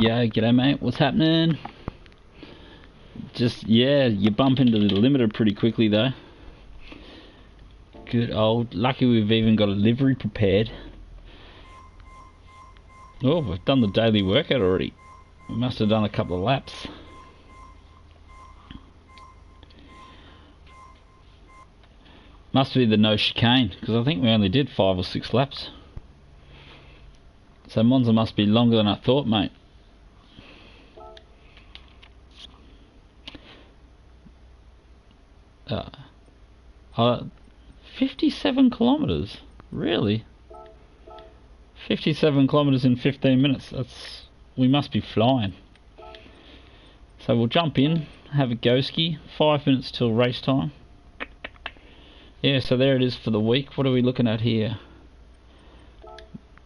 Yeah, g'day mate, what's happening? Just, yeah, you bump into the limiter pretty quickly though. Good old, lucky we've even got a livery prepared. Oh, we've done the daily workout already. We must have done a couple of laps. Must be the no chicane, because I think we only did 5 or 6 laps. So Monza must be longer than I thought, mate. 57 kilometers, really? 57 kilometers in 15 minutes. We must be flying. So we'll jump in, have a go-ski. 5 minutes till race time. Yeah, so there it is for the week. What are we looking at here?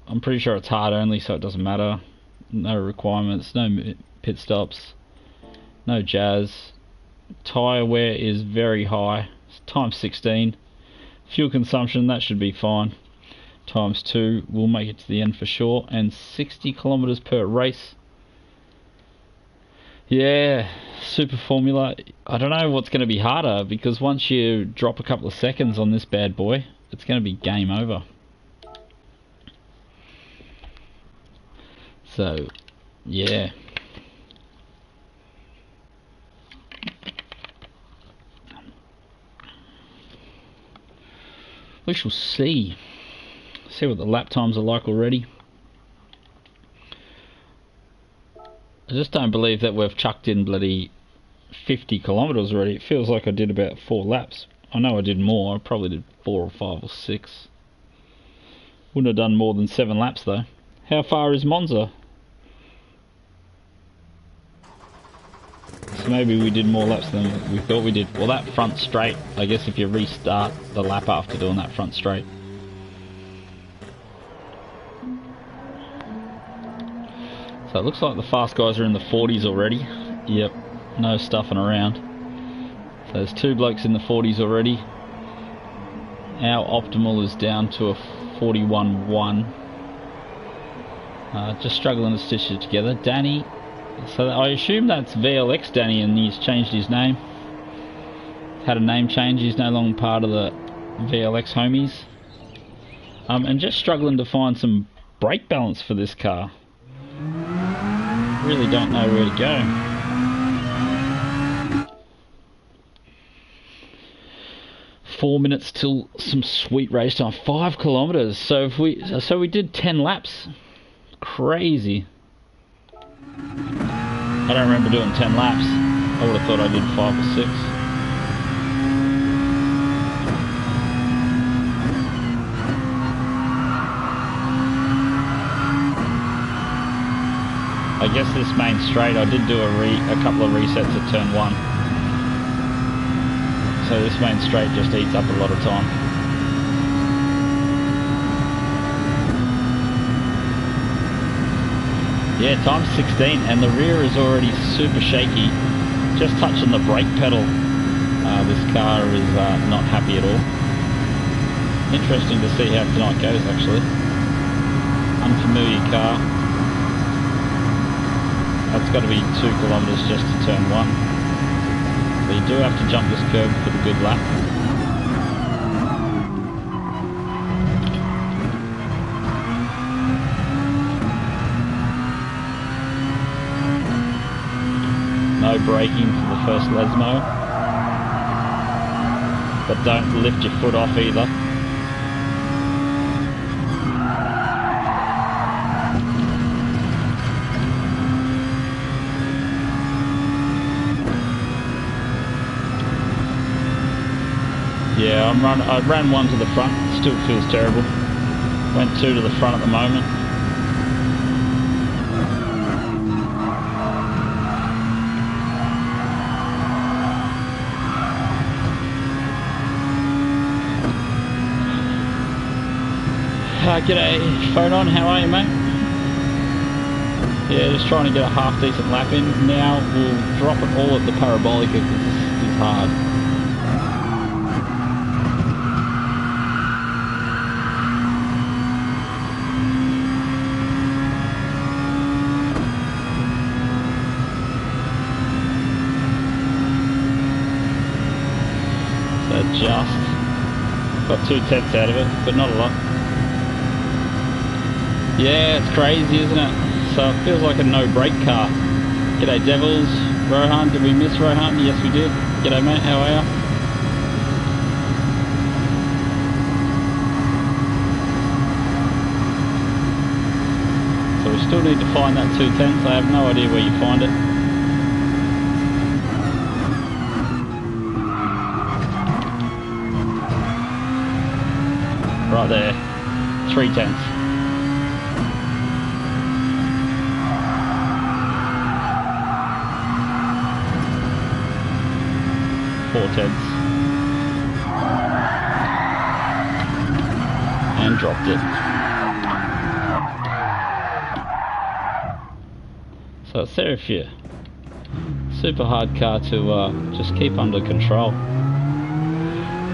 I'm pretty sure it's hard only, so it doesn't matter. No requirements, no pit stops, no jazz. Tyre wear is very high. It's times 16. Fuel consumption, that should be fine. Times 2, we'll make it to the end for sure. And 60 kilometers per race. Yeah, super formula. I don't know what's going to be harder, because once you drop a couple of seconds on this bad boy, it's going to be game over. So, yeah. We shall see. See what the lap times are like already. I just don't believe that we've chucked in bloody 50 kilometers already. It feels like I did about 4 laps. I know I did more. I probably did 4 or 5 or 6. Wouldn't have done more than 7 laps though. How far is Monza? So maybe we did more laps than we thought we did. Well, that front straight, I guess if you restart the lap after doing that front straight. So it looks like the fast guys are in the 40s already. Yep, no stuffing around. So there's 2 blokes in the 40s already. Our optimal is down to a 41.1. Just struggling to stitch it together. Danny. So I assume that's VLX Danny, and he's changed his name. Had a name change, he's no longer part of the VLX homies. And just struggling to find some brake balance for this car. Really don't know where to go. Four minutes till some sweet race time. 5 kilometers. So if we did 10 laps. Crazy. I don't remember doing 10 laps. I would have thought I did 5 or 6. I guess this main straight, I did do a couple of resets at turn 1. So this main straight just eats up a lot of time. Yeah, times 16, and the rear is already super shaky. Just touching the brake pedal. This car is not happy at all. Interesting to see how tonight goes, actually. Unfamiliar car. That's got to be 2 kilometers just to turn 1. But you do have to jump this curb for the good lap. No braking for the first Lesmo. But don't lift your foot off either. Yeah, I ran 1 to the front, still feels terrible. Went 2 to the front at the moment. G'day, phone on, how are you, mate? Yeah, just trying to get a half decent lap in. Now we'll drop it all at the parabolica because this is hard. just. Got 2/10 out of it, but not a lot. Yeah, it's crazy, isn't it? So it feels like a no-brake car. G'day Devils. Rohan, did we miss Rohan? Yes we did. G'day mate, how are you? So we still need to find that 2/10. I have no idea where you find it. Right there, 3/10. 4/10. And dropped it. So it's there if you super hard car to just keep under control.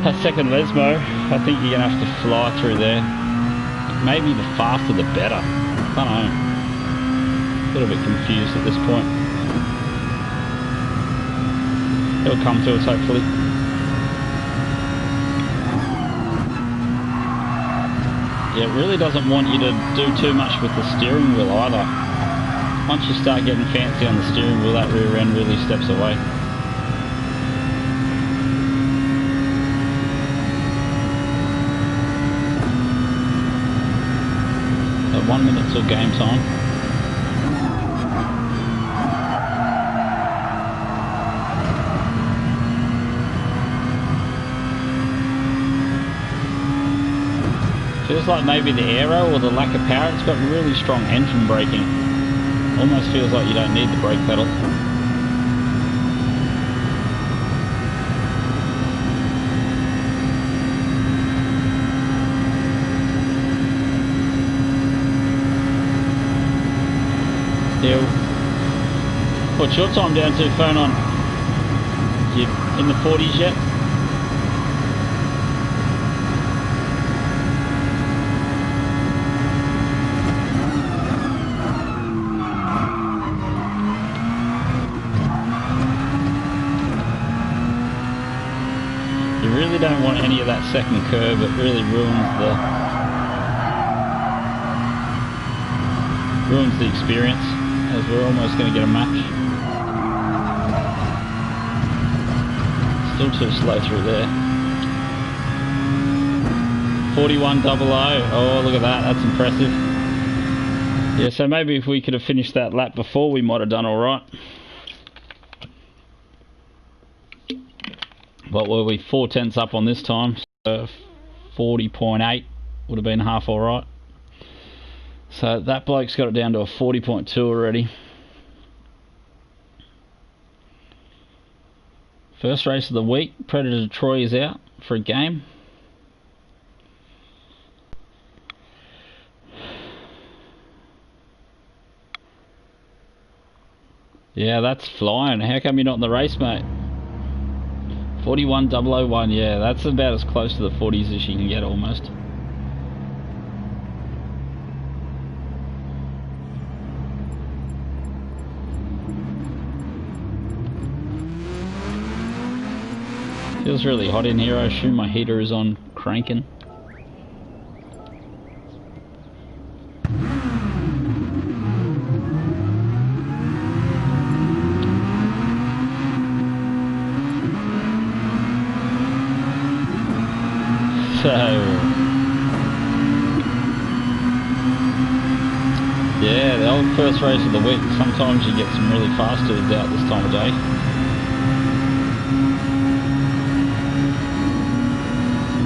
That second Lesmo, I think you're gonna have to fly through there. Maybe the faster the better. I don't know. A little bit confused at this point. It'll come to us hopefully. Yeah, it really doesn't want you to do too much with the steering wheel either. Once you start getting fancy on the steering wheel, that rear end really steps away. So 1 minute till game time. Feels like maybe the aero or the lack of power, it's got really strong engine braking. Almost feels like you don't need the brake pedal. Yeah. What's your time down to, phone on? You in the 40s yet? Really don't want any of that second curve. It really ruins the experience, as we're almost going to get a match. Still too slow through there. 41.00. Oh, look at that. That's impressive. Yeah, so maybe if we could have finished that lap before, we might have done all right. What were we? 4/10 up on this time, so 40.8 would have been half alright. So that bloke's got it down to a 40.2 already. First race of the week, Predator Troy is out for a game. Yeah, that's flying. How come you're not in the race, mate? 41.001, yeah, that's about as close to the 40s as you can get almost. Feels really hot in here. I assume my heater is on cranking. So, yeah, the old first race of the week. Sometimes you get some really fast dudes out this time of day.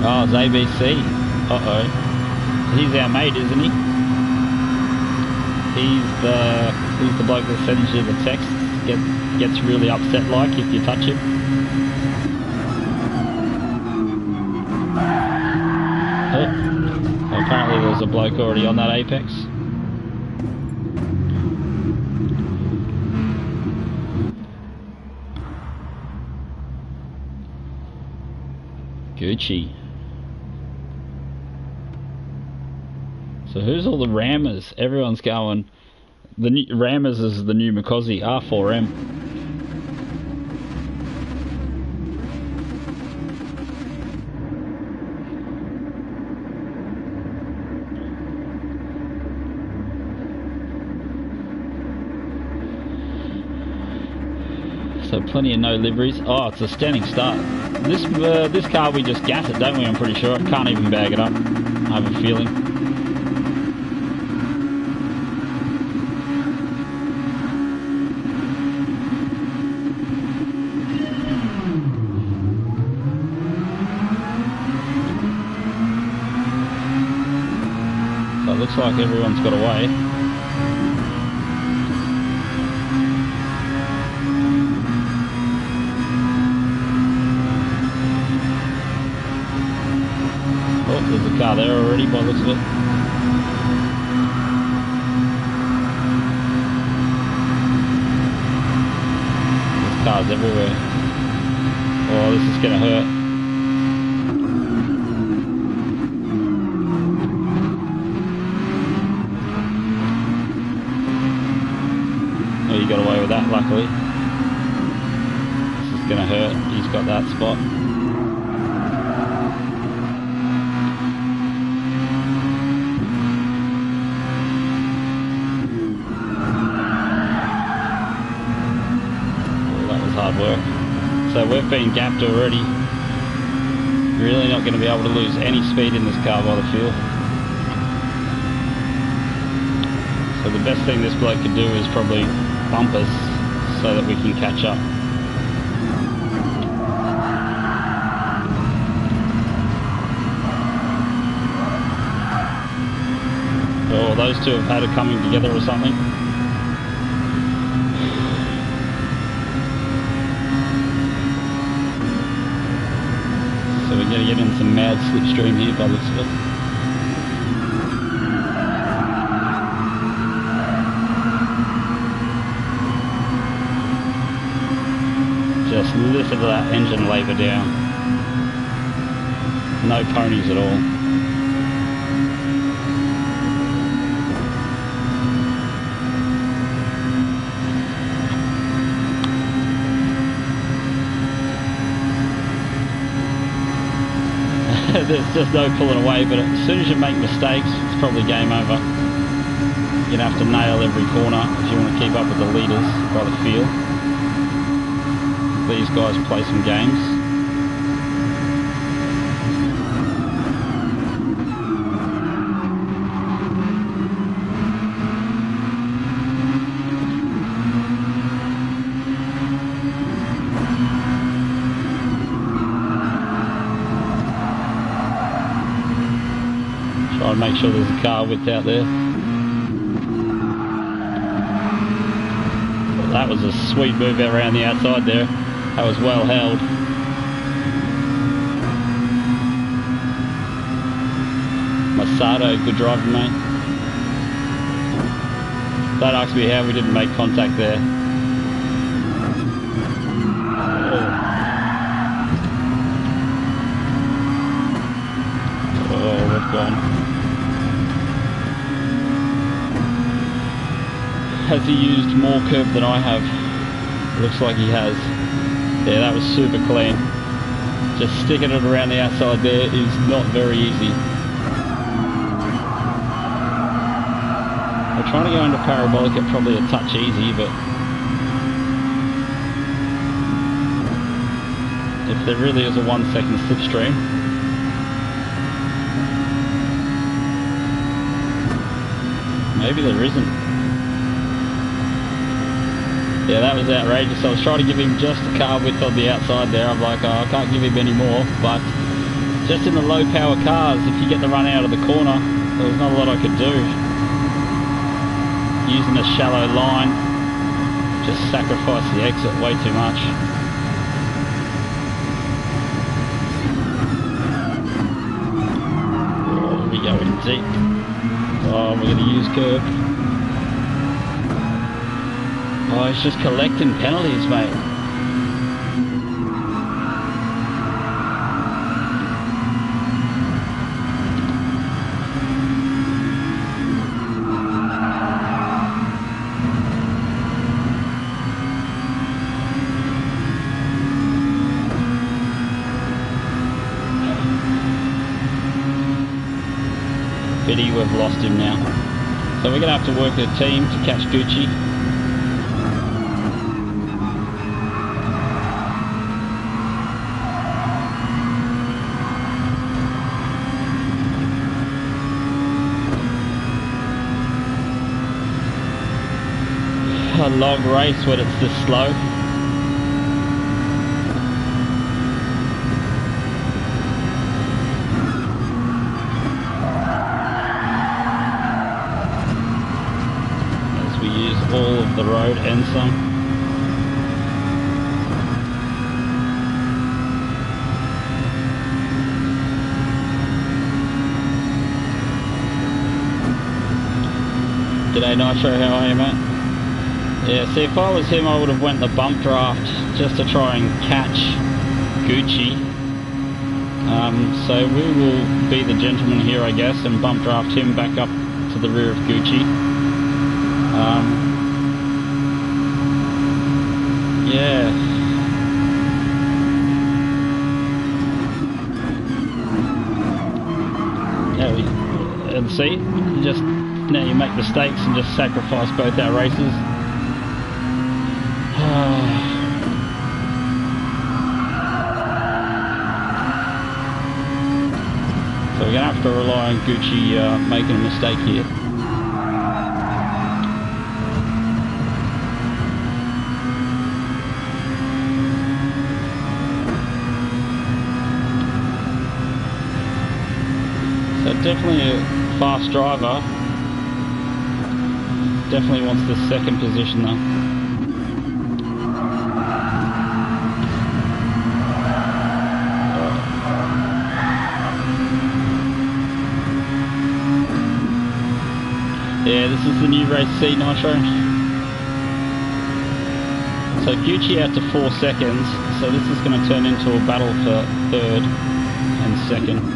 Oh, it's ABC. Uh-oh. He's our mate, isn't he? He's the bloke that sends you the texts. Gets really upset like if you touch him. Oh, apparently there's a bloke already on that apex. Gucci. So who's all the rammers? Everyone's going. The new rammers is the new Mikosi R4M. So plenty of no liveries. Oh, it's a standing start. This car we just gas it, don't we? I'm pretty sure. It can't even bag it up. I have a feeling. So it looks like everyone's got away. There's a car there already by the looks of it. There's cars everywhere. Oh, this is gonna hurt. Oh, you got away with that, luckily. This is gonna hurt. He's got that spot. Hard work. So we've been gapped already. Really not going to be able to lose any speed in this car by the feel. So the best thing this bloke could do is probably bump us so that we can catch up. Oh, those two have had it coming together or something. So we're going to get in some mad slipstream here by the looks of it. Just listen to that engine labour down. No ponies at all. There's just no pulling away, but as soon as you make mistakes, it's probably game over. You're going to have to nail every corner if you want to keep up with the leaders by the feel. These guys play some games. Try and make sure there's a car width out there. Well, that was a sweet move around the outside there. That was well held. Masato, good driving, mate. Don't ask me how we didn't make contact there. Oh, we've gone. Has he used more curb than I have? Looks like he has. Yeah, that was super clean. Just sticking it around the outside there is not very easy. We're trying to go into parabolic at probably a touch easy, but if there really is a 1 second slipstream, maybe there isn't. Yeah, that was outrageous. I was trying to give him just a car width on the outside there. I'm like, oh, I can't give him any more. But just in the low power cars, if you get the run out of the corner, there was not a lot I could do. Using a shallow line, just sacrificed the exit way too much. Oh, we go in deep. Oh, we're going to use curb. Oh, he's just collecting penalties, mate. Pity we've lost him now. So we're going to have to work a team to catch Gucci. a long race when it's this slow. As we use all of the road and some. G'day Nitro, how are you, mate? Yeah, see, if I was him, I would have went the bump draft just to try and catch Gucci. So we will be the gentleman here, I guess, and bump draft him back up to the rear of Gucci. Yeah. Yeah, and see, just now you make mistakes and just sacrifice both our races. So we're going to have to rely on Gucci making a mistake here. So definitely a fast driver. Definitely wants the second position though. Yeah, this is the new race C, Nitro. So Gucci out to 4 seconds, so this is going to turn into a battle for third and second.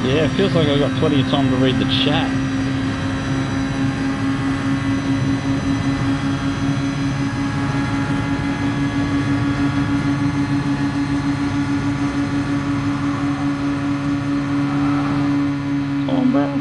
Yeah, it feels like I've got plenty of time to read the chat. Come on, bro.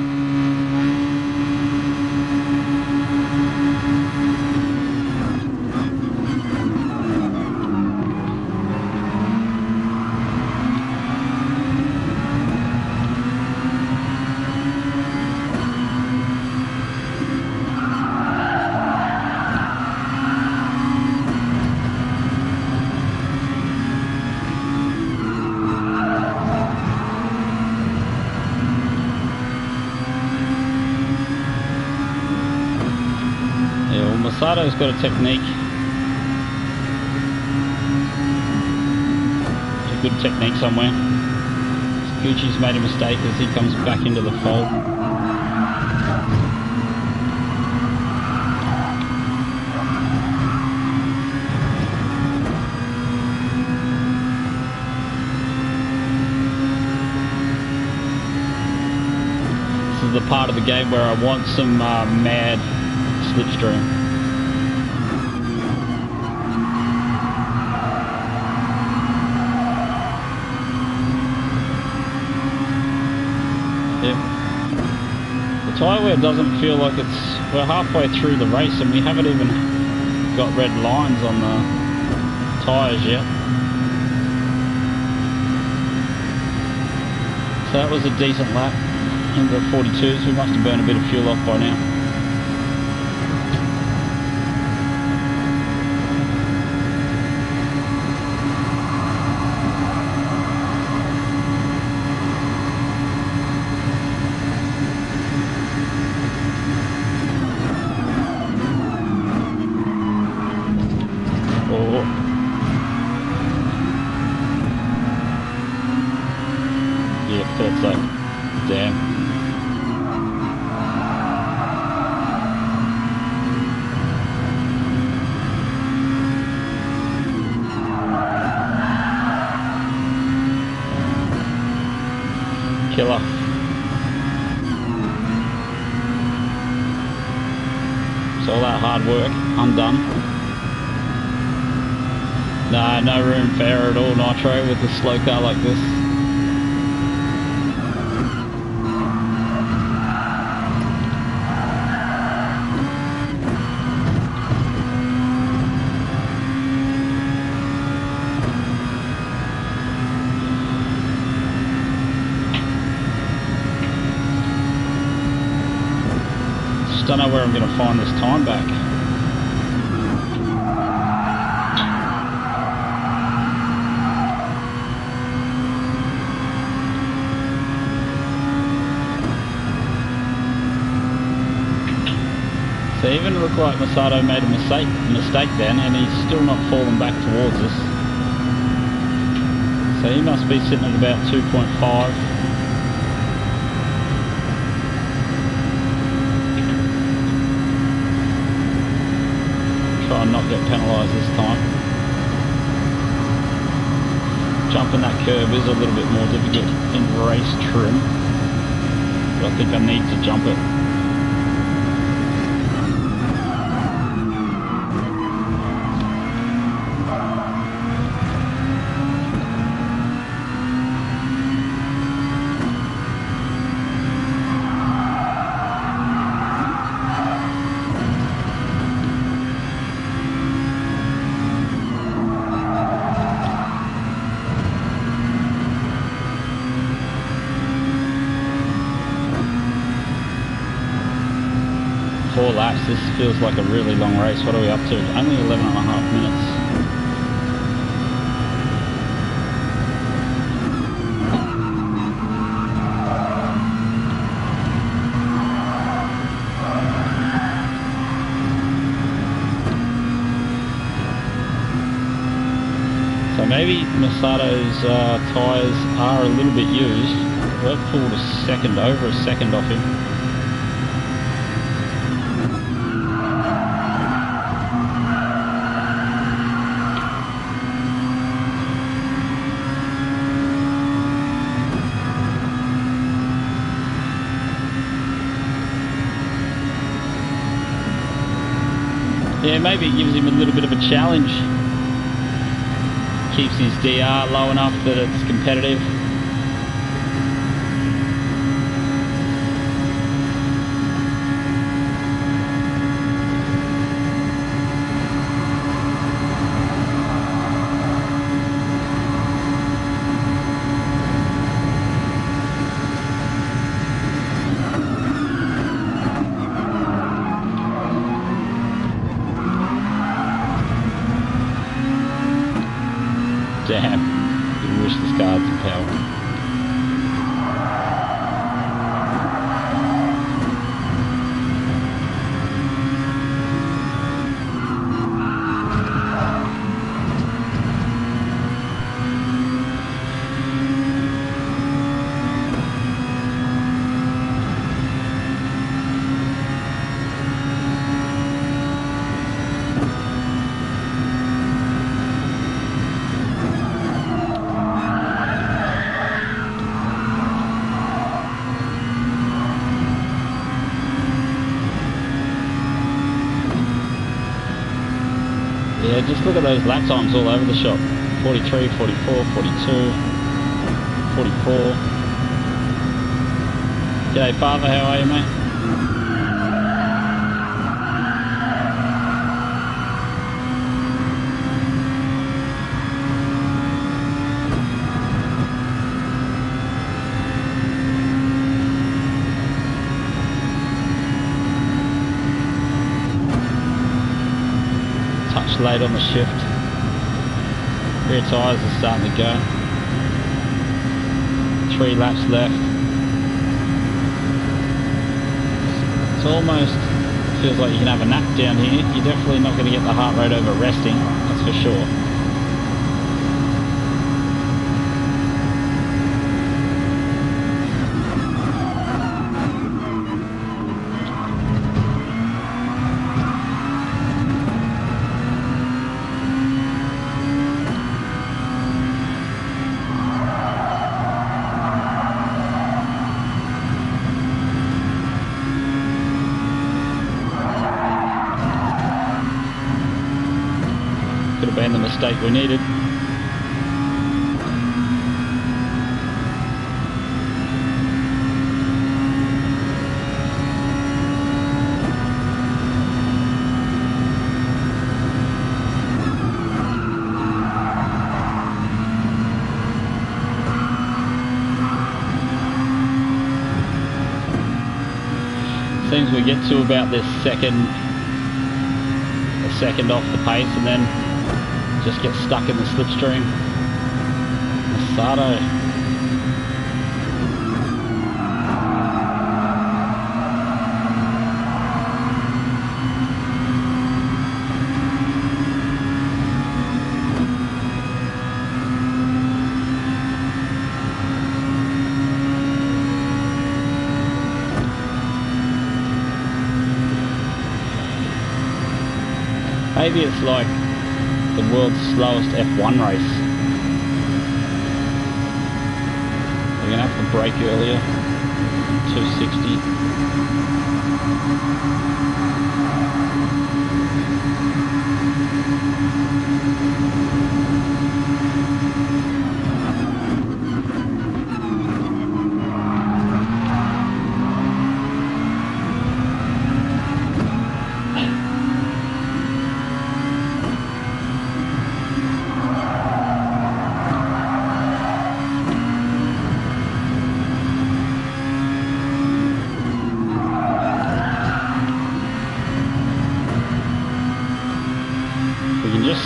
Masato's got a technique. A good technique somewhere. Gucci's made a mistake as he comes back into the fold. This is the part of the game where I want some mad slipstream. Tyre wear doesn't feel like we're halfway through the race and we haven't even got red lines on the tyres yet. So that was a decent lap into the 42s. We must have burned a bit of fuel off by now. Killer. So all that hard work undone. Nah, no room for error at all, Nitro, with a slow car like this. just don't know where I'm going to find this time back. So even looked like Masato made a mistake then, and he's still not fallen back towards us. So he must be sitting at about 2.5. Try and not get penalised this time. Jumping that curve is a little bit more difficult in race trim, but I think I need to jump it. Laps. This feels like a really long race. What are we up to? Only 11.5 minutes. So maybe Masato's tyres are a little bit used. We've pulled over a second off him. Yeah, maybe it gives him a little bit of a challenge. Keeps his DR low enough that it's competitive. Damn, you wish this car had some power. Yeah, just look at those lap times all over the shop. 43, 44, 42, 44. G'day father, how are you mate? Late on the shift. Rear tyres are starting to go. 3 laps left. It's almost feels like you can have a nap down here. You're definitely not going to get the heart rate over resting, that's for sure. Been the mistake we needed. Seems we get to about this a second off the pace and then just get stuck in the slipstream. Masato. Maybe it's like the world's slowest F1 race. We're gonna have to brake earlier. 260.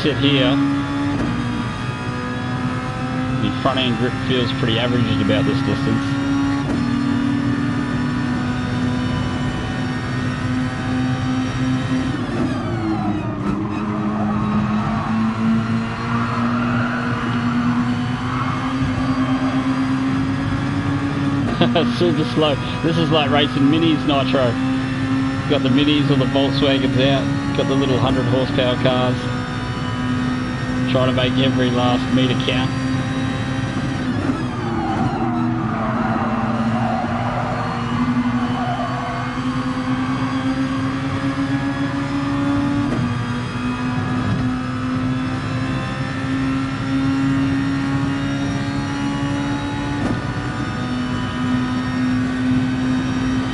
Sit here. The front end grip feels pretty average at about this distance. Super slow. This is like racing minis nitro. Got the minis or the Volkswagens out. Got the little 100 horsepower cars. Trying to make every last meter count.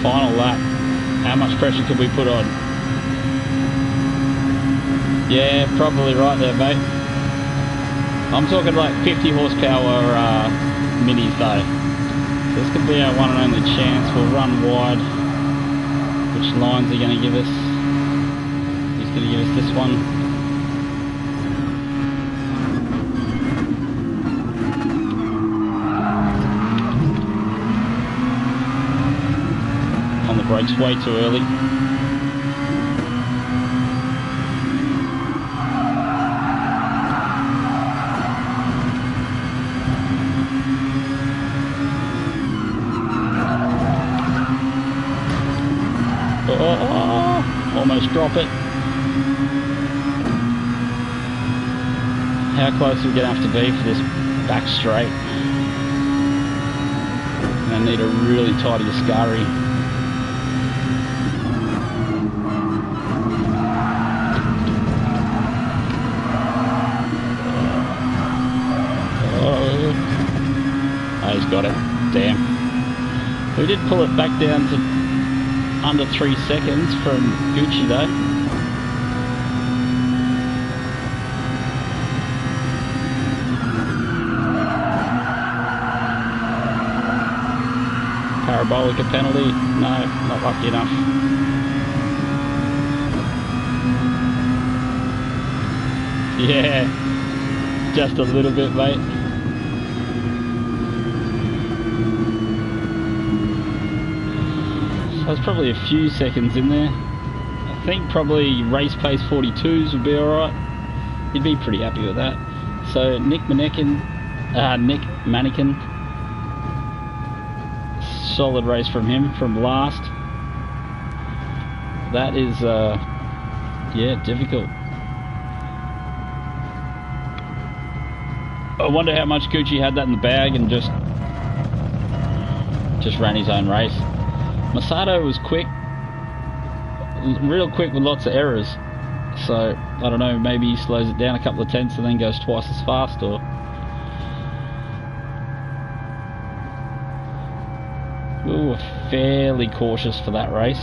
Final lap. How much pressure can we put on? Yeah, probably right there, mate. I'm talking like 50 horsepower minis though. So this could be our one and only chance. We'll run wide. Which lines are going to give us? He's going to give us this one. On the brakes way too early. Almost drop it. How close are we going to have to be for this back straight? I need a really tidy Ascari. Oh, he's got it. Damn. We did pull it back down to under 3 seconds from Gucci though. Parabolic penalty? No, not lucky enough. Yeah, just a little bit, mate. So it's probably a few seconds in there. I think probably race pace 42s would be alright. You'd be pretty happy with that. So Nick Mannequin, solid race from him from last. That is, yeah, difficult. I wonder how much Gucci had that in the bag and just ran his own race. Masato was quick, real quick with lots of errors. So, I don't know, maybe he slows it down a couple of tenths and then goes twice as fast, or... We were fairly cautious for that race.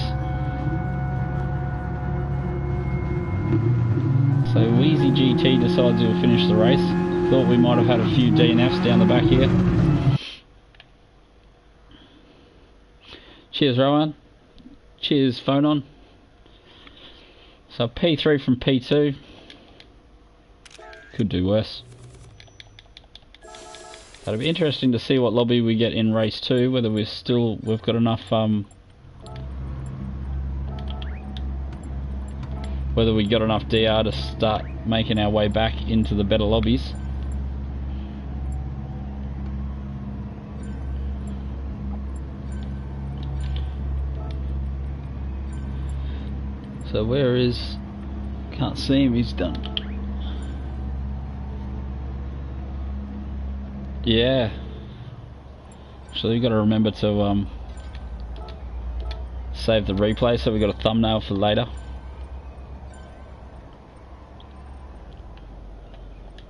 So, Wheezy GT decides he'll finish the race. Thought we might have had a few DNFs down the back here. Cheers, Rowan. Cheers, phone on. So P3 from P2. Could do worse. That'll be interesting to see what lobby we get in race 2, whether we've got enough whether we got enough DR to start making our way back into the better lobbies. So where is... Can't see him, he's done. Yeah. So you got to remember to save the replay, so we got a thumbnail for later.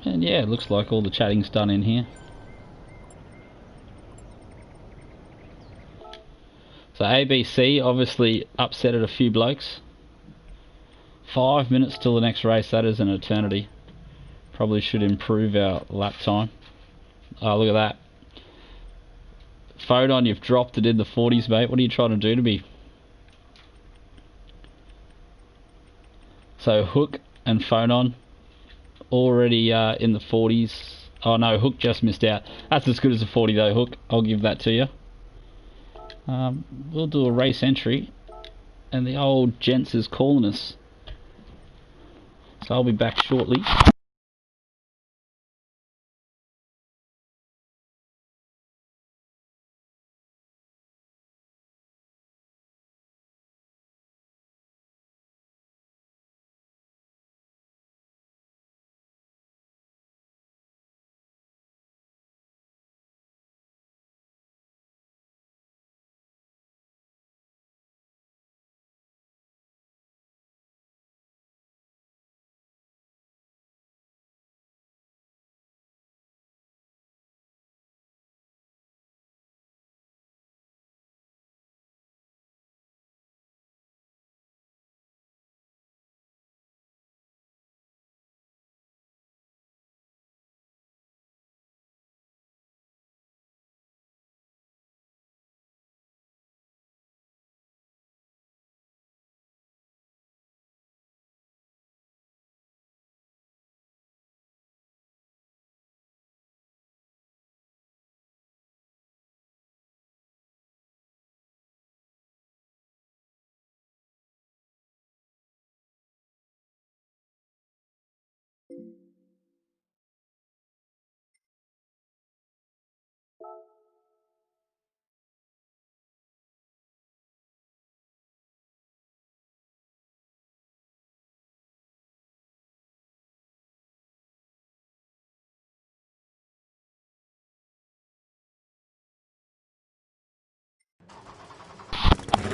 And yeah, it looks like all the chatting's done in here. So ABC obviously upsetted a few blokes. 5 minutes till the next race, that is an eternity. Probably should improve our lap time. Oh, look at that. Photon, you've dropped it in the 40s, mate. What are you trying to do to me? So Hook and Photon already in the 40s. Oh no, Hook just missed out. That's as good as a 40 though, Hook. I'll give that to you. We'll do a race entry. And the old gents is calling us. So I'll be back shortly.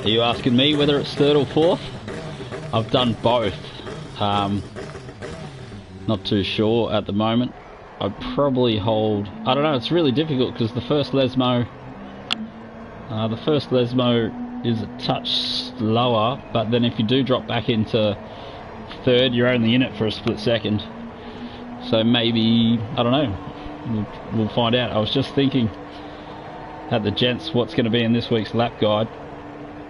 Are you asking me whether it's third or fourth? I've done both. Not too sure at the moment. I'd probably hold... I don't know, it's really difficult because the first Lesmo is a touch slower, but then if you do drop back into third, you're only in it for a split second. So maybe, I don't know, we'll find out. I was just thinking at the gents what's going to be in this week's lap guide.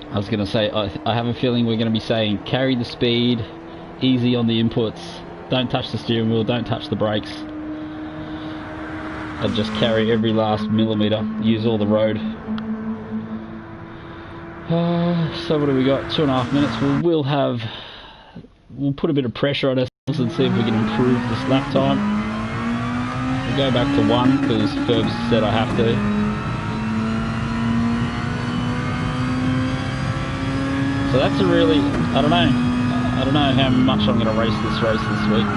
I was going to say, I have a feeling we're going to be saying carry the speed, easy on the inputs, don't touch the steering wheel, don't touch the brakes, and just carry every last millimetre, use all the road. So what do we got? 2.5 minutes. We'll put a bit of pressure on ourselves and see if we can improve this lap time. We'll go back to 1 because Ferbs said I have to. So that's a really, I don't know how much I'm going to race this week.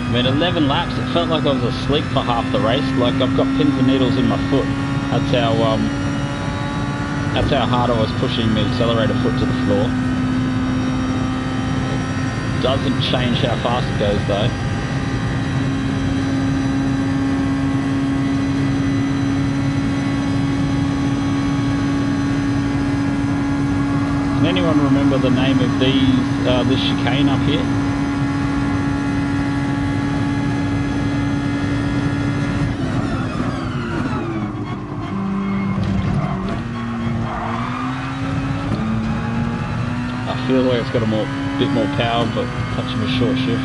I mean, 11 laps, it felt like I was asleep for half the race, like I've got pins and needles in my foot. That's how hard I was pushing the accelerator foot to the floor. Doesn't change how fast it goes though. Can anyone remember the name of this chicane up here? feels like it's got a bit more power, but touch of a short shift.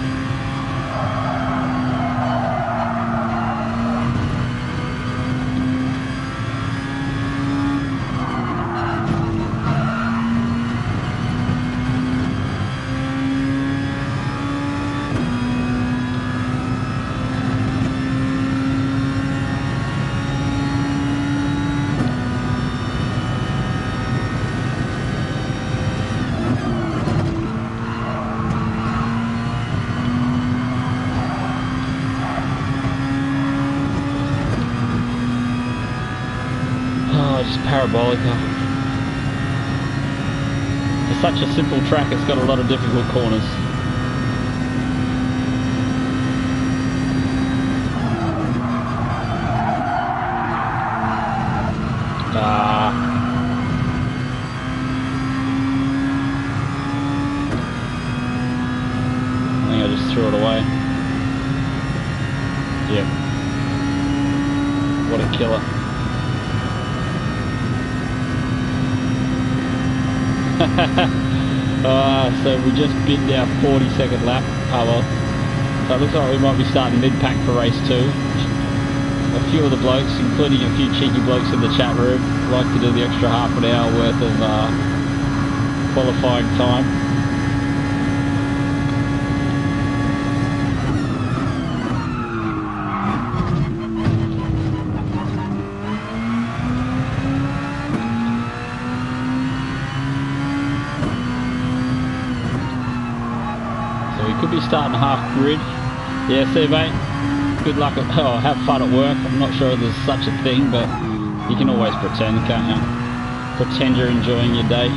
Just parabolica. For such a simple track, it's got a lot of difficult corners. I think I just threw it away. Yep. What a killer. So we just bit our 40-second lap. Oh well. So it looks like we might be starting mid-pack for race 2. A few of the blokes, including a few cheeky blokes in the chat room, like to do the extra half an hour worth of qualifying time. Could be starting half grid. Yeah, see mate, good luck at, have fun at work. I'm not sure there's such a thing, but you can always pretend, can't you? Pretend you're enjoying your day.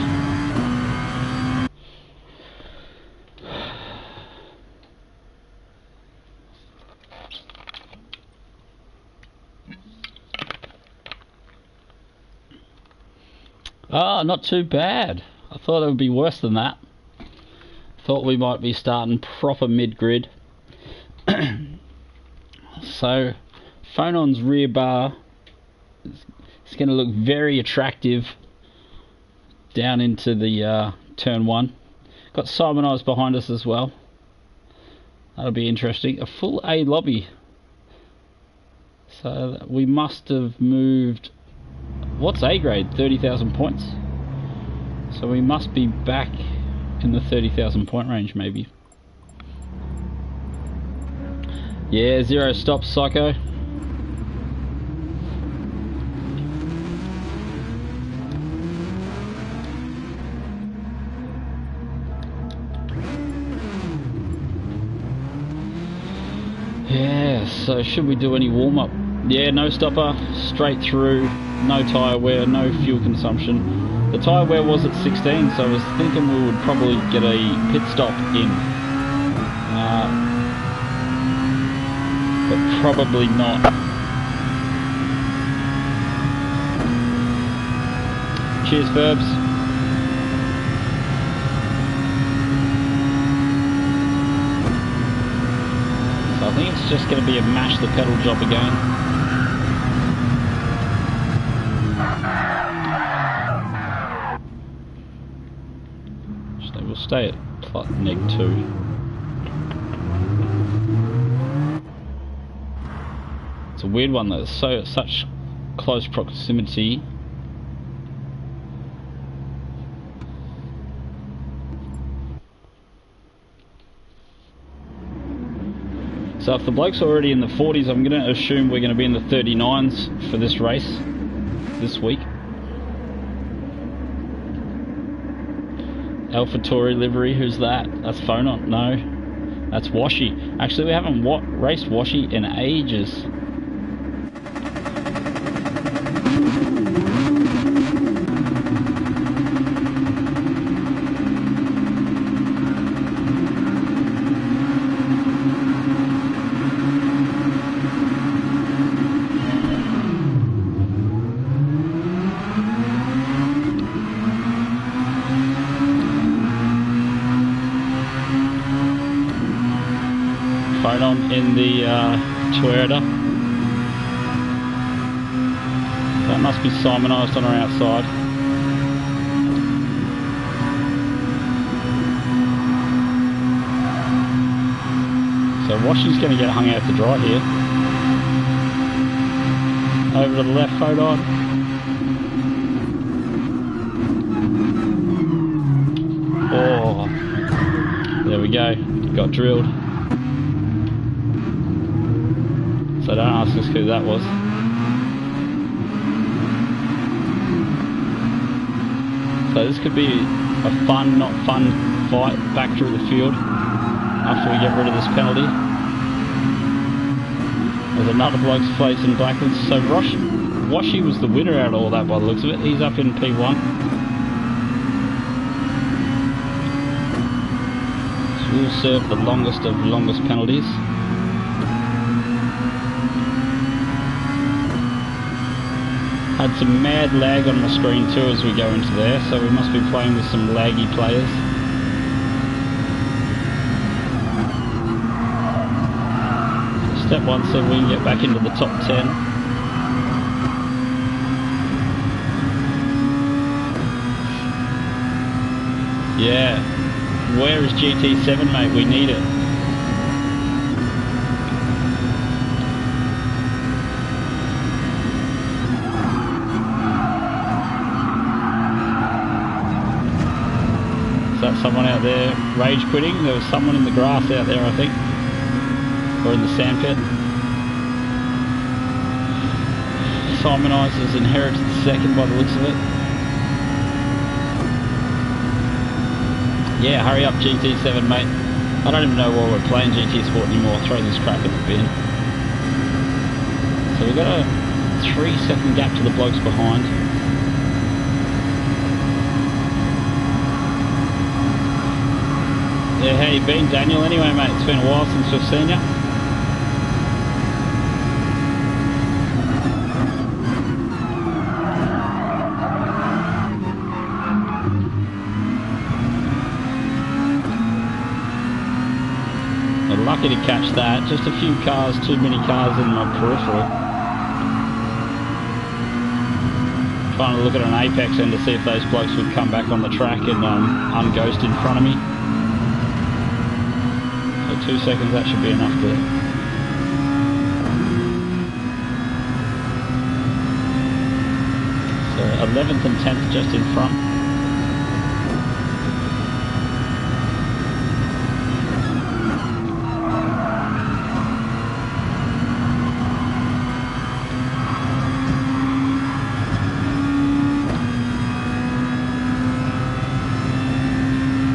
Not too bad. I thought it would be worse than that. Thought we might be starting proper mid-grid. So Phonon's rear bar is going to look very attractive down into the turn 1. Got Simon Eyes behind us as well. That'll be interesting. A full A lobby. So we must have moved... What's A grade? 30,000 points. So we must be back in the 30,000 point range maybe. Yeah, 0 stops, Psycho. Yeah, so should we do any warm-up? Yeah, no stopper, straight through, no tyre wear, no fuel consumption. The tyre wear was at 16, so I was thinking we would probably get a pit stop in. But probably not. Cheers, Verbs. So I think it's just going to be a mash the pedal job again. So we'll stay at +2. It's a weird one that's such close proximity. So if the bloke's already in the 40s, I'm going to assume we're going to be in the 39s for this race this week. AlphaTauri livery, who's that? That's Phonon. No, that's Washi. Actually, we haven't raced Washi in ages. In the Toyota. That must be Simonised on our outside. So Washy's going to get hung out to dry here. Over to the left, Photon. Oh, there we go. Got drilled. So don't ask us who that was. So this could be a fun, not fun fight back through the field after we get rid of this penalty. There's another bloke's facing Blacklist. So Washy was the winner out of all that by the looks of it. He's up in P1. So we'll serve the longest of longest penalties. Had some mad lag on my screen too as we go into there, so we must be playing with some laggy players. Step 1 said we can get back into the top 10. Yeah, where is GT7, mate? We need it. Is that someone out there rage quitting? There was someone in the grass out there, I think. Or in the sandpit. Simonizer's inherited the second by the looks of it. Yeah, hurry up GT7, mate. I don't even know why we're playing GT Sport anymore. Throw this crap in the bin. So we've got a 3-second gap to the blokes behind. Yeah, how you been, Daniel? Anyway, mate, it's been a while since we've seen you. We're lucky to catch that. Just a few cars, too many cars in my peripheral. Trying to look at an apex end to see if those blokes would come back on the track and unghost in front of me. 2 seconds, that should be enough to... So 11th and 10th just in front.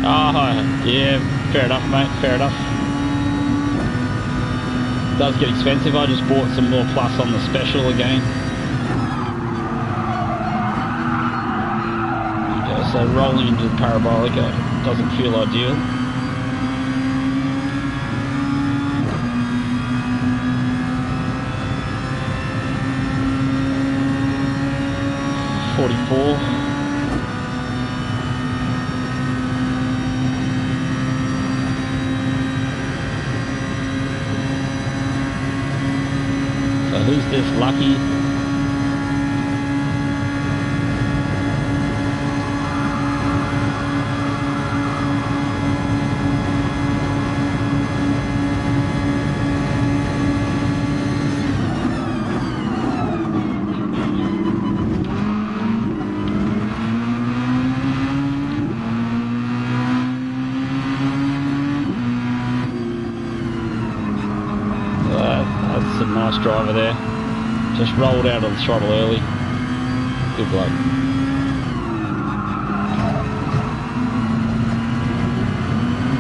Oh, yeah, fair enough, mate, fair enough. Does get expensive. I just bought some more plus on the special again. Yeah, so rolling into the Parabolica doesn't feel ideal. .44. Who's this lucky? That's a nice driver there. Just rolled out of the throttle early. Good bloke.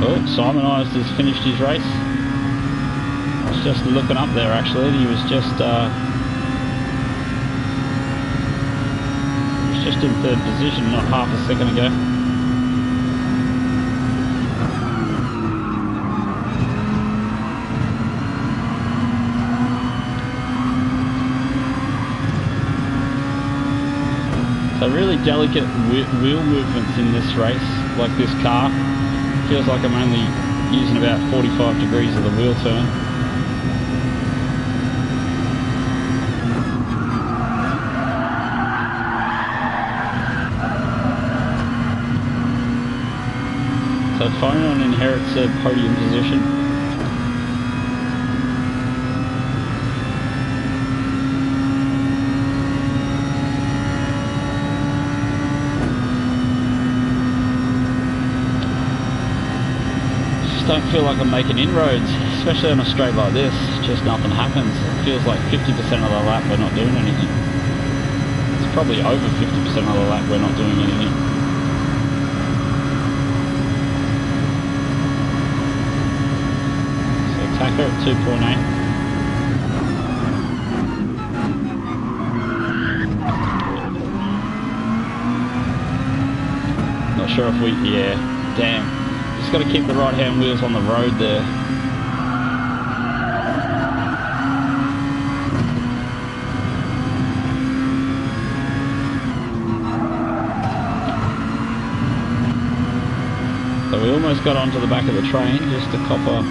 Oh, Simonized has finished his race. I was just looking up there actually. He was just in 3rd position not half a second ago. So really delicate wheel movements in this race, like this car. Feels like I'm only using about 45 degrees of the wheel turn. So Phonon inherits a podium position. don't feel like I'm making inroads, especially on a straight like this. Just nothing happens. It feels like 50% of the lap we're not doing anything. It's probably over 50% of the lap we're not doing anything. So attacker at 2.8. Not sure if we, yeah, damn. Just got to keep the right hand wheels on the road there. So we almost got onto the back of the train, just to cop a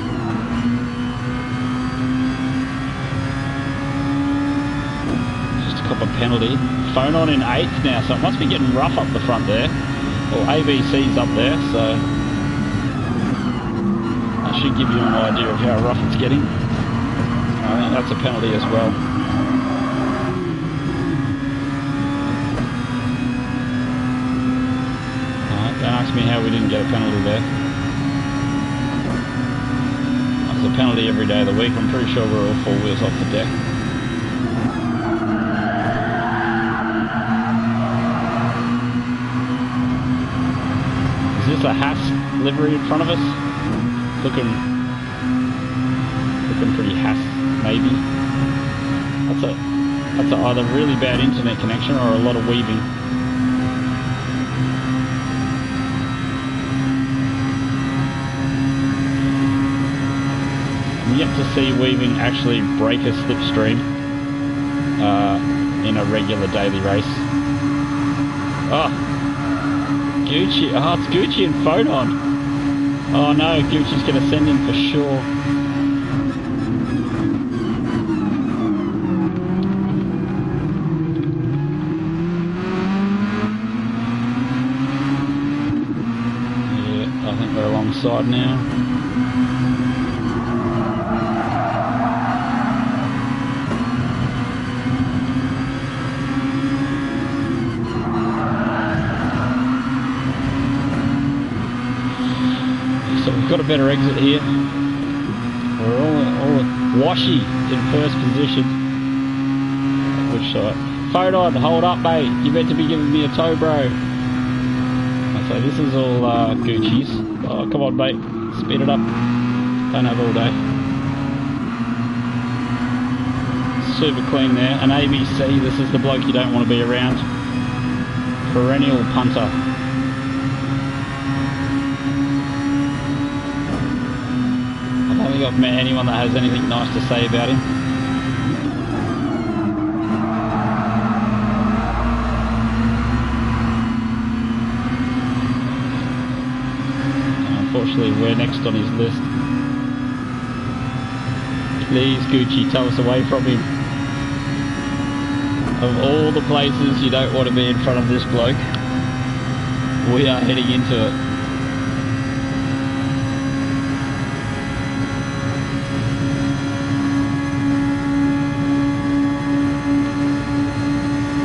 penalty. Phone on in 8th now, so it must be getting rough up the front there. Well, ABC's up there, so that should give you an idea of how rough it's getting. I think that's a penalty as well. Alright, don't ask me how we didn't get a penalty there. That's a penalty every day of the week. I'm pretty sure we're all 4 wheels off the deck. Is this a Haas livery in front of us? Looking pretty Haas, maybe. That's a either really bad internet connection or a lot of weaving. I'm yet to see weaving actually break a slipstream in a regular daily race. Oh. Gucci, oh it's Gucci and Photon. Oh no, Gucci's going to send him for sure. Yeah, I think we're alongside now. So we've got a better exit here. We're all washy in first position. Which side? Photon, hold up mate. You meant to be giving me a tow, bro. So this is all Gucci's. Oh, come on mate. Speed it up. Don't have all day. Super clean there. An ABC, this is the bloke you don't want to be around. Perennial punter. I don't think I've met anyone that has anything nice to say about him. Unfortunately, we're next on his list. Please, Gucci, tow us away from him. Of all the places you don't want to be in front of this bloke, we are heading into it.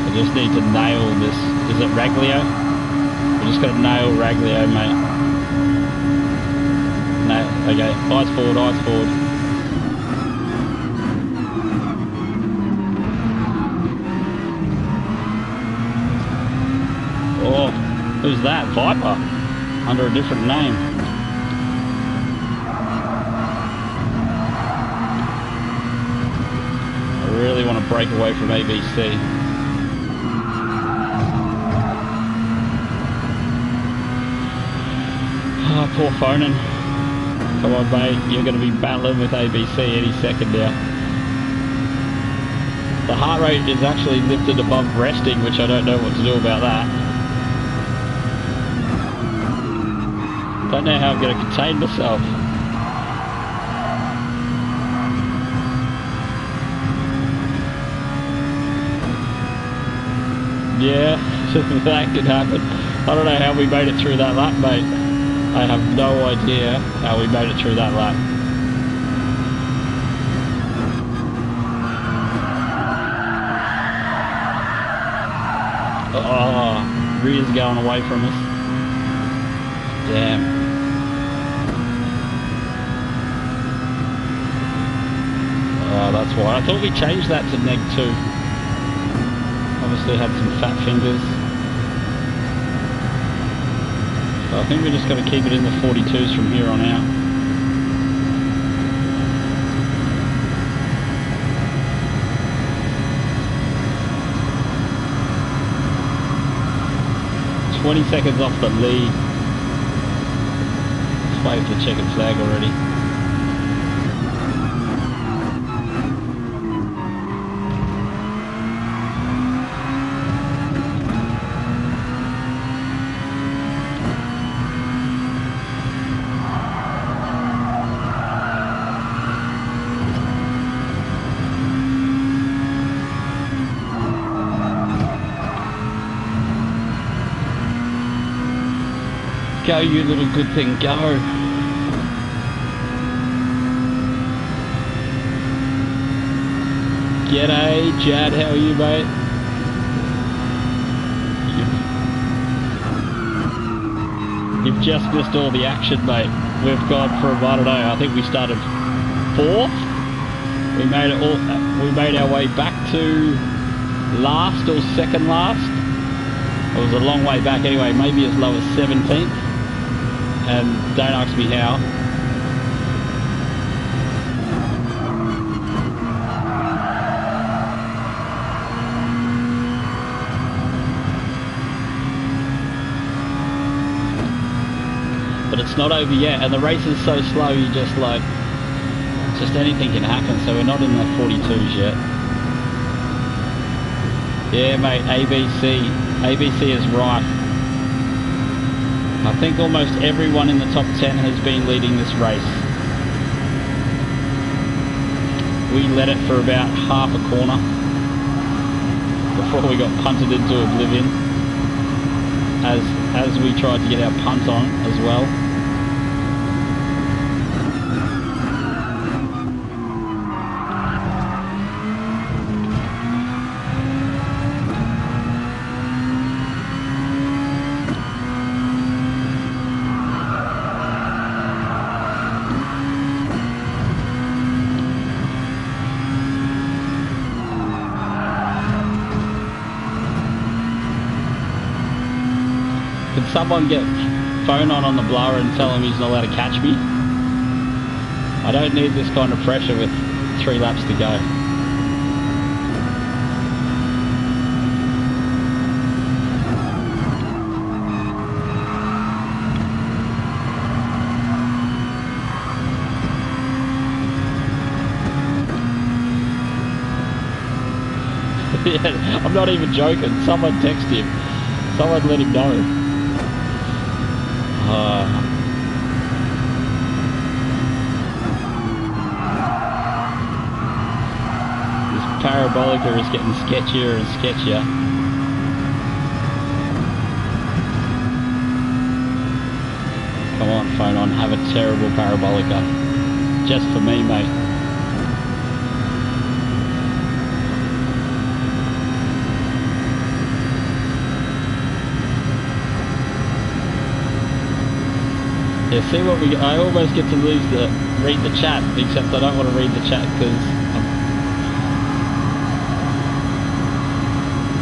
I just need to nail this. Is it Raglio? We just got to nail Raglio, mate. No, okay, eyes forward, eyes forward. Oh, who's that? Viper? Under a different name. I really want to break away from ABC. Oh, poor Fonan. Come on mate, you're going to be battling with ABC any second now. The heart rate is actually lifted above resting, which I don't know what to do about that. Don't know how I'm going to contain myself. Yeah, that could happen. I don't know how we made it through that lap, mate. I have no idea how we made it through that lap. Oh, rear's going away from us. Damn. Oh, that's why. I thought we changed that to -2. Obviously had some fat fingers. So I think we just got to keep it in the 42s from here on out. "20 seconds off the lead." Let's wave the checkered flag already. Go, you little good thing, go. G'day, Jad, how are you, mate? You've just missed all the action, mate. We've gone from, I don't know, I think we started 4th. We made our way back to last or second last. It was a long way back anyway, maybe as low as 17th. And don't ask me how. But it's not over yet, and the race is so slow, you just like, just anything can happen, so we're not in the 42s yet. Yeah, mate, ABC is right. I think almost everyone in the top 10 has been leading this race. We led it for about half a corner before we got punted into oblivion, as we tried to get our punt on as well. Can someone get phone on the blower and tell him he's not allowed to catch me? I don't need this kind of pressure with 3 laps to go. Yeah, I'm not even joking. Someone text him. Someone let him know. This parabolica is getting sketchier and sketchier. Come on, phone on, have a terrible parabolica. Just for me, mate. Yeah, see what we... I almost get to read the chat, except I don't want to read the chat because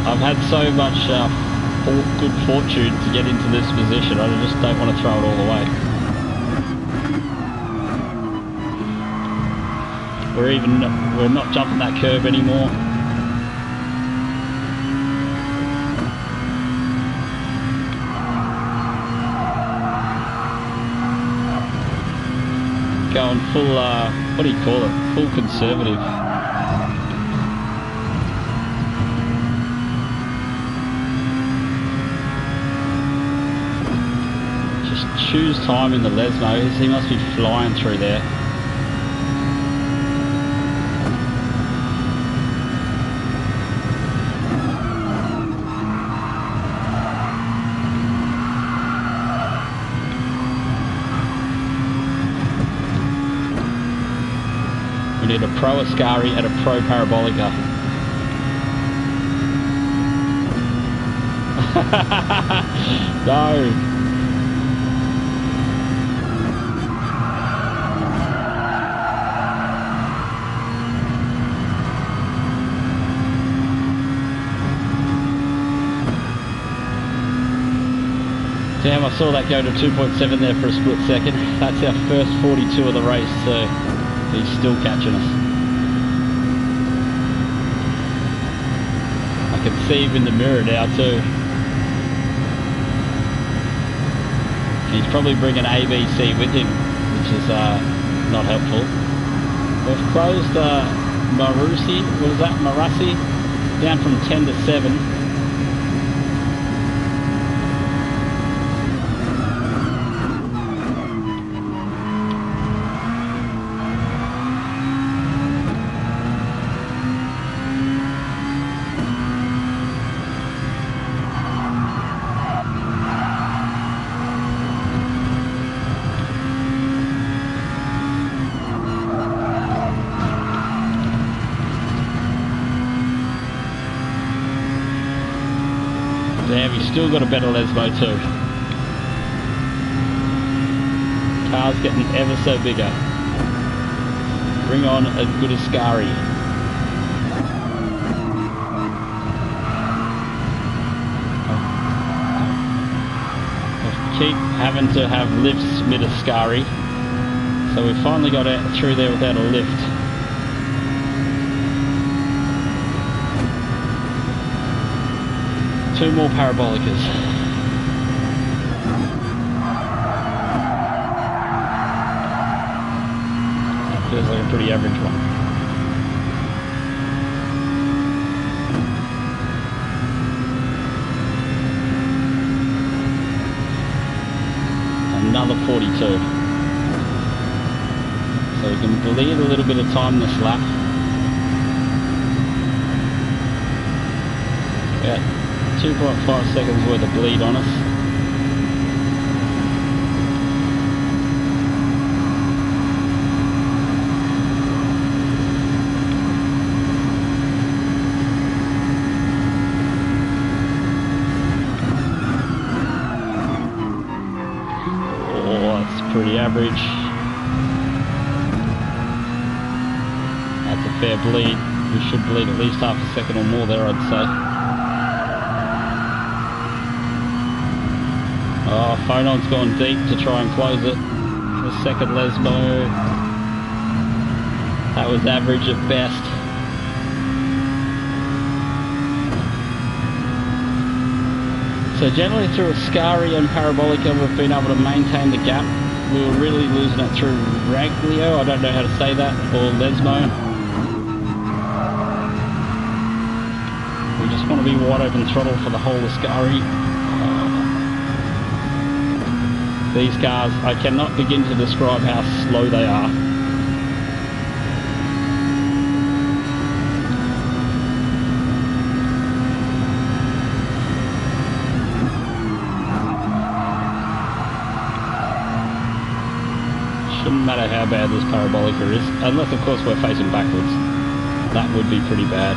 I've had so much good fortune to get into this position. I just don't want to throw it all away. We're not jumping that curb anymore. Going full, what do you call it? Full conservative. Just choose time in the Lesmo. He must be flying through there. We need a Pro Ascari and a Pro Parabolica. No. Damn, I saw that go to 2.7 there for a split second. That's our first 42 of the race, so he's still catching us. I can see him in the mirror now too. He's probably bringing ABC with him, which is not helpful. We've closed Marassi down from 10 to 7. Damn, he's still got a better Lesmo too. Car's getting ever so bigger. Bring on a good Ascari. I keep having to have lifts mid Ascari, so we finally got out through there without a lift. Two more Parabolicas. That feels like a pretty average one. Another 42. So we can bleed a little bit of time this lap. Yeah. 2.5 seconds worth of bleed on us. Oh, that's pretty average. That's a fair bleed. We should bleed at least half a second or more there, I'd say. Oh, Phonon's gone deep to try and close it. The second Lesmo. That was average at best. So generally through Ascari and Parabolica we've been able to maintain the gap. We were really losing it through Raglio, I don't know how to say that, or Lesmo. We just want to be wide open throttle for the whole Ascari. These cars, I cannot begin to describe how slow they are. Shouldn't matter how bad this Parabolica is, unless of course we're facing backwards. That would be pretty bad.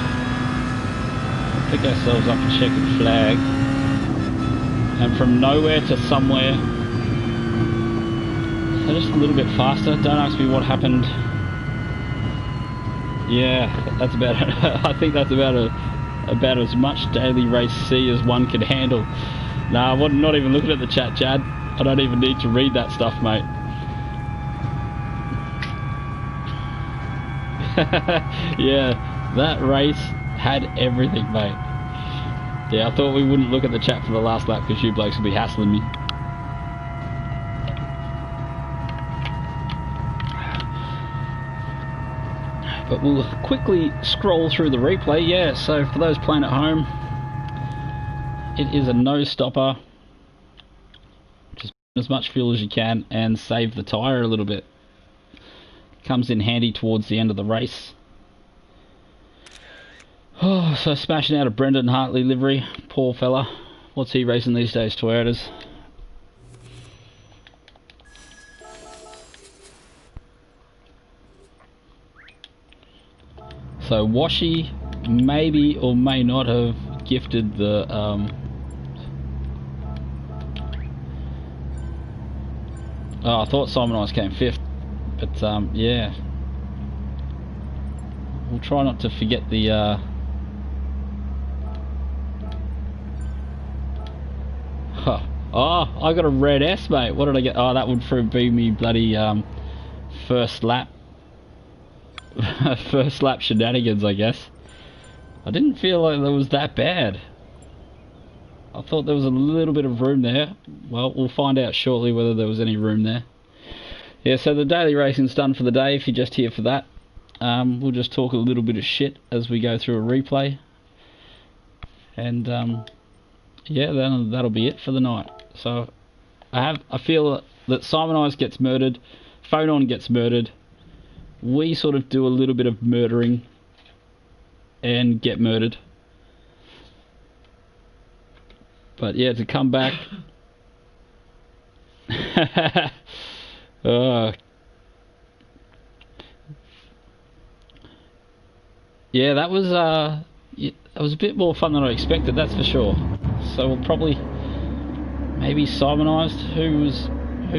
We'll pick ourselves up a checkered flag. And from nowhere to somewhere, just a little bit faster. Don't ask me what happened. Yeah, that's about it. I think that's about as much daily race C as one can handle. Nah, I'm not even looking at the chat, Chad. I don't even need to read that stuff, mate. Yeah, that race had everything, mate. Yeah, I thought we wouldn't look at the chat for the last lap because you blokes would be hassling me. But we'll quickly scroll through the replay. Yeah, so for those playing at home, it is a no-stopper. Just put as much fuel as you can and save the tyre a little bit. Comes in handy towards the end of the race. Oh, so smashing out a Brendan Hartley livery. Poor fella. What's he racing these days? Toyotas. So Washi maybe or may not have gifted the oh, I thought Simon Ice came 5th, but yeah, we'll try not to forget the Oh, I got a red S, mate. What did I get? Oh, that would be me bloody first lap. First lap shenanigans, I guess. I didn't feel like that was that bad. I thought there was a little bit of room there. Well, we'll find out shortly whether there was any room there. Yeah, so the daily racing's done for the day, if you're just here for that. We'll just talk a little bit of shit as we go through a replay. And, yeah, then that'll be it for the night. So, I feel that Simon Eyes gets murdered, Phonon gets murdered. We sort of do a little bit of murdering and get murdered. But yeah, to come back. Yeah, that was a bit more fun than I expected, that's for sure. So we'll probably maybe Simonized. Who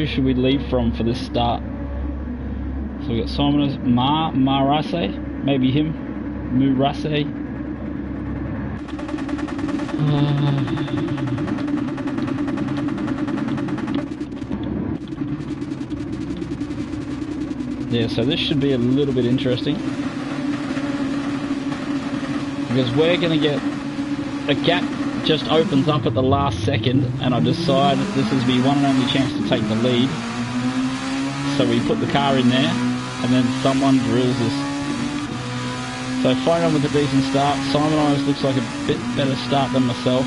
should we leave from for this start? So we got Simonized, Marase, maybe him, Murase. Yeah, so this should be a little bit interesting. Because we're going to get a gap just opens up at the last second, and I decide this is my one and only chance to take the lead. So we put the car in there, and then someone drills us. So flying on with a decent start. Simon Eyes looks like a bit better start than myself.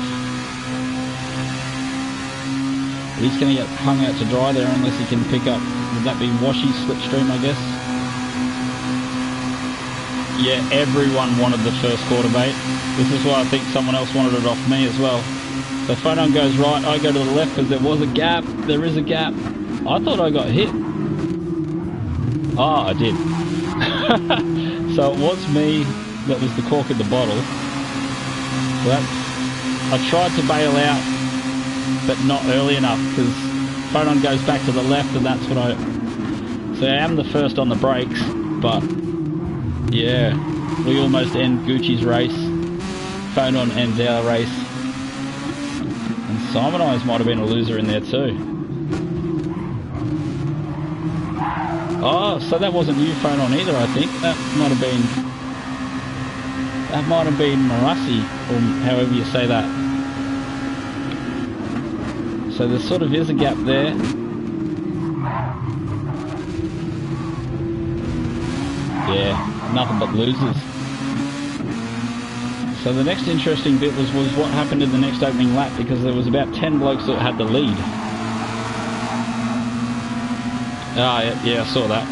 But he's going to get hung out to dry there unless he can pick up, would that be Washy Slipstream, I guess? Yeah, everyone wanted the first quarter bait. This is why I think someone else wanted it off me as well. So Phonon goes right, I go to the left because there was a gap. There is a gap. I thought I got hit. Oh, I did. So it was me that was the cork in the bottle. So I tried to bail out, but not early enough because Phonon goes back to the left, and that's what So I am the first on the brakes, but yeah, we almost end Gucci's race. Phonon ends our race. And Simon Eyes might have been a loser in there too. Oh, so that wasn't you, Phonon, either, I think. That might have been Marassi, or however you say that. So there sort of is a gap there. Yeah, nothing but losers. So the next interesting bit was what happened in the next opening lap, because there was about 10 blokes that had the lead. Ah, yeah, I saw that.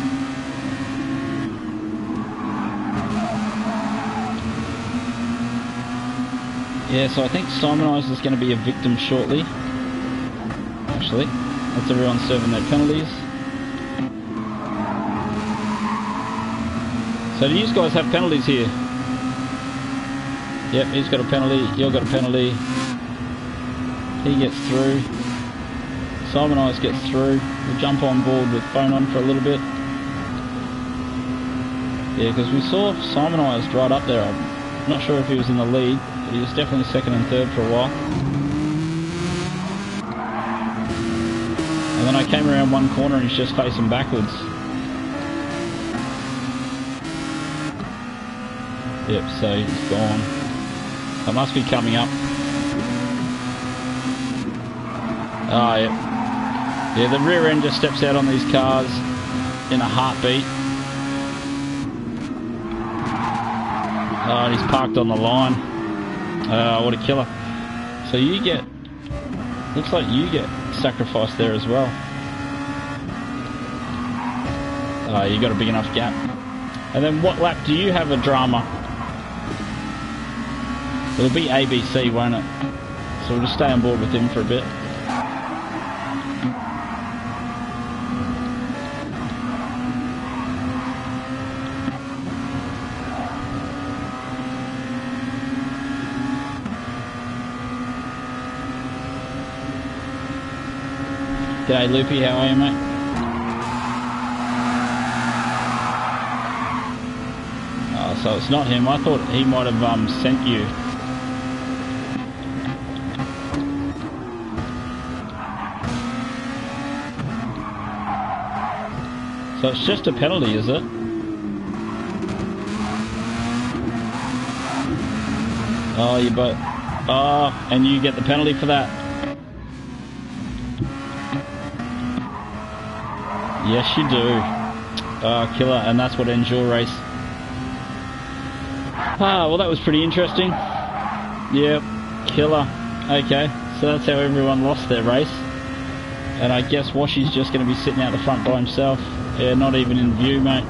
Yeah, so I think Simon Eyes is going to be a victim shortly. Actually, that's everyone serving their penalties. So do you guys have penalties here? Yep, he's got a penalty, you've got a penalty. He gets through. Simon Eyes gets through. We'll jump on board with Phonon for a little bit. Yeah, because we saw Simon Eyes right up there. I'm not sure if he was in the lead, but he was definitely second and third for a while. And then I came around one corner and he's just facing backwards. Yep, so he's gone. I must be coming up. Oh, yep. Yeah, the rear end just steps out on these cars in a heartbeat. Oh, and he's parked on the line. What a killer. So you get... Looks like you get sacrificed there as well. You got a big enough gap. And then what lap do you have a drama? It'll be ABC, won't it? So we'll just stay on board with him for a bit. G'day Loopy, how are you, mate? Oh, so it's not him. I thought he might have sent you. So it's just a penalty, is it? Oh, you both... Oh, and you get the penalty for that. Yes, you do. Oh, killer, and that's what ends your race. Ah, well, that was pretty interesting. Yep, killer. Okay, so that's how everyone lost their race. And I guess Washy's just going to be sitting out the front by himself. Yeah, not even in view, mate.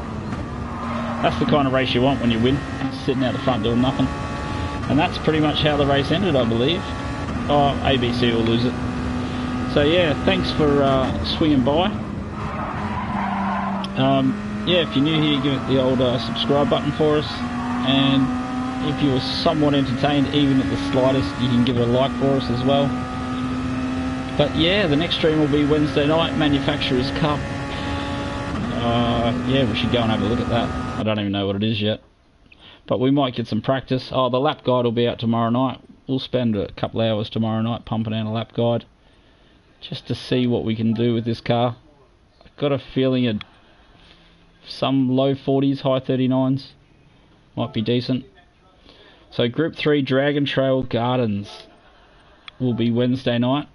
That's the kind of race you want when you win. Sitting out the front doing nothing. And that's pretty much how the race ended, I believe. Oh, ABC will lose it. So yeah, thanks for swinging by. Yeah, if you're new here, give it the old subscribe button for us. And if you were somewhat entertained, even at the slightest, you can give it a like for us as well. But yeah, the next stream will be Wednesday night, Manufacturers Cup. Yeah, we should go and have a look at that. I don't even know what it is yet. But we might get some practice. Oh, the lap guide will be out tomorrow night. We'll spend a couple of hours tomorrow night pumping out a lap guide. Just to see what we can do with this car. I've got a feeling some low 40s, high 39s might be decent. So Group 3 Dragon Trail Gardens will be Wednesday night.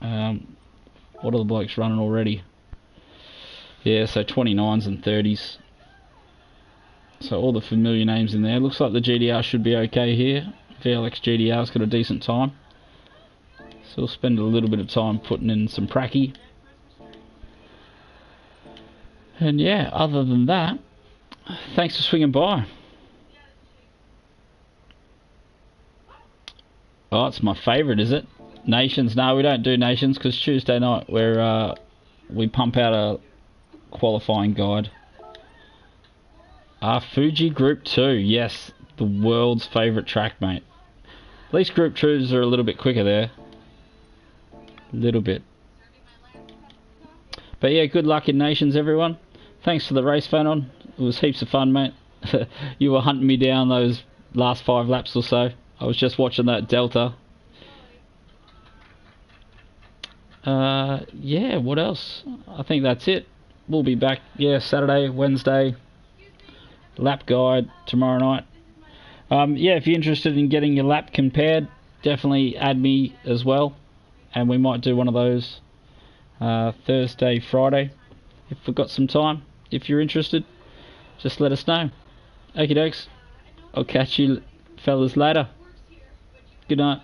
What are the blokes running already? Yeah, so 29s and 30s. So all the familiar names in there. Looks like the GDR should be okay here. VLX GDR's got a decent time. So we'll spend a little bit of time putting in some pracky. And yeah, other than that, thanks for swinging by. Oh, it's my favourite, is it? Nations? No, we don't do Nations because Tuesday night we pump out a qualifying guide. Fuji Group 2, yes, the world's favourite track, mate. At least Group 2s are a little bit quicker there. Little bit. But yeah, good luck in Nations, everyone. Thanks for the race, Fanon. It was heaps of fun, mate. You were hunting me down those last 5 laps or so. I was just watching that Delta. Yeah, what else? I think that's it. We'll be back, yeah, Saturday, Wednesday. Lap guide tomorrow night. Yeah, if you're interested in getting your lap compared, definitely add me as well. And we might do one of those Thursday, Friday. If we've got some time. If you're interested, just let us know. Okie dokes. I'll catch you fellas later. Good night.